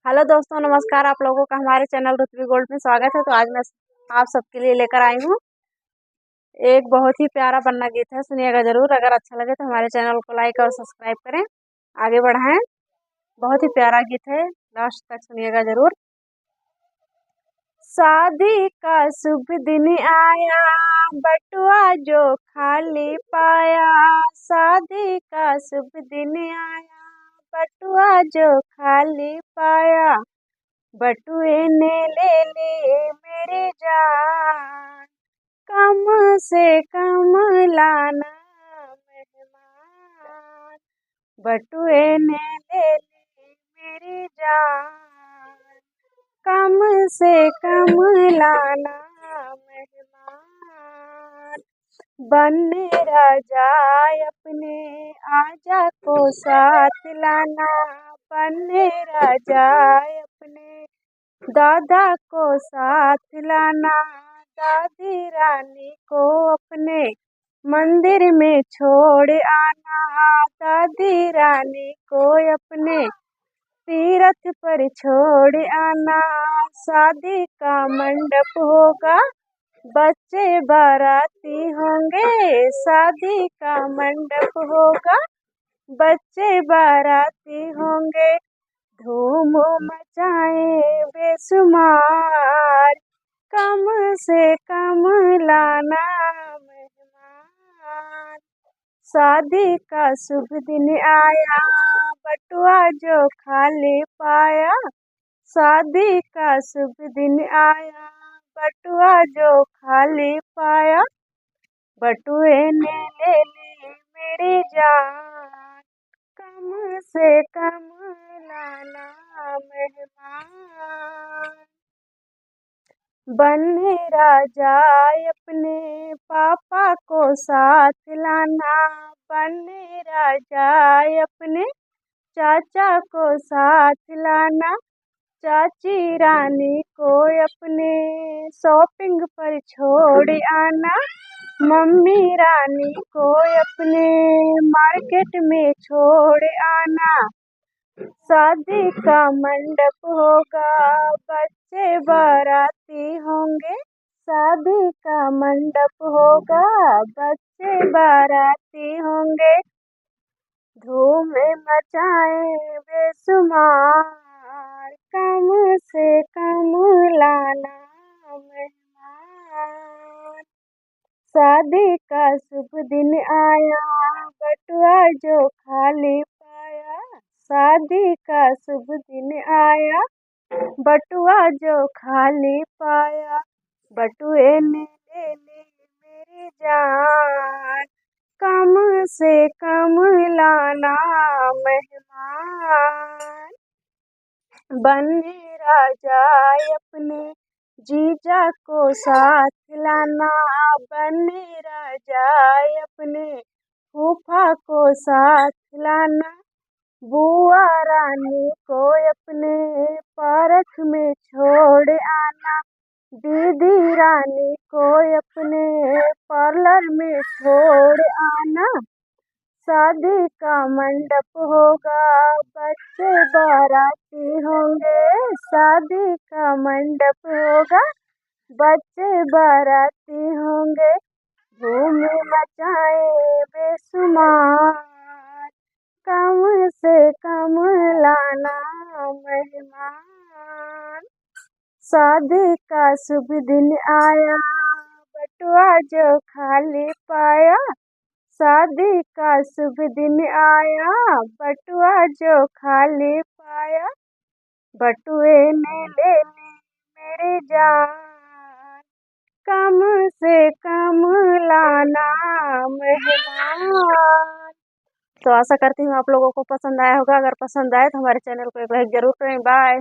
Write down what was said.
Hello दोस्तों, नमस्कार। आप लोगों का हमारे चैनल रुतबी गोल्ड में स्वागत है। तो आज मैं आप सबके लिए लेकर आई हूँ एक बहुत ही प्यारा पन्ना गीत है। सुनिएगा जरूर। अगर अच्छा लगे तो हमारे चैनल को लाइक और सब्सक्राइब करें, आगे बढ़ाएं। बहुत ही प्यारा गीत है, लास्ट तक सुनिएगा जरूर। शादी का शुभ दिन आया, बटुआ जो खाली पाया। शादी का शुभ दिन आया, बटुआ जो खाली पाया। बटुए ने ले ली मेरी जान, कम से कम लाना मेहमान। बटुए ने ले ली मेरी जान, कम से कम लाना मेहमान। बनने राजा अपने आजा को साथ लाना। बनने राजा अपने दादा को साथ लाना। दादी रानी को अपने मंदिर में छोड़ आना। दादी रानी को अपने तीरथ पर छोड़ आना। शादी का मंडप होगा, बच्चे बाराती होंगे। शादी का मंडप होगा, बच्चे बाराती होंगे। धूम मचाए बेशुमार, कम से कम लाना मेहमान। शादी का शुभ दिन आया, बटुआ जो खाली पाया। शादी का शुभ दिन आया, बटुआ जो खाली पाया। बटुए ने ले ली मेरी जान, कम से कम लाना मेहमान। बनने राजा अपने पापा को साथ लाना। बनने राजा अपने चाचा को साथ लाना। चाची रानी को अपने शॉपिंग पर छोड़ आना। मम्मी रानी को अपने मार्केट में छोड़ आना। शादी का मंडप होगा, बच्चे बाराती होंगे। शादी का मंडप होगा, बच्चे बाराती होंगे। धूम मचाए बेशुमार, कम से कम लाना मेहमान। शादी का शुभ दिन आया, बटुआ जो खाली पाया। शादी का शुभ दिन आया, बटुआ जो खाली पाया। बटुए ने ले ली मेरी जान, कम से कम लाना मेहमान। बनने राजा अपने जीजा को साथ लाना। बनने राजा अपने फूफा को साथ लाना। बुआ रानी को अपने पारख में छोड़ आना। दीदी रानी को अपने पार्लर में छोड़ आना। शादी का मंडप होगा, बच्चे बाराती होंगे। शादी का मंडप होगा, बच्चे बाराती होंगे। धूम मचाए बेशुमार, कम से कम लाना मेहमान। शादी का शुभ दिन आया, बटुआ जो खाली पाया। शादी का शुभ दिन आया, बटुआ जो खाली पाया। बटुए ने ले ली मेरी जान, कम से कम लाना मेहमान। तो आशा करती हूँ आप लोगों को पसंद आया होगा। अगर पसंद आए तो हमारे चैनल को एक लाइक जरूर करें। बाय।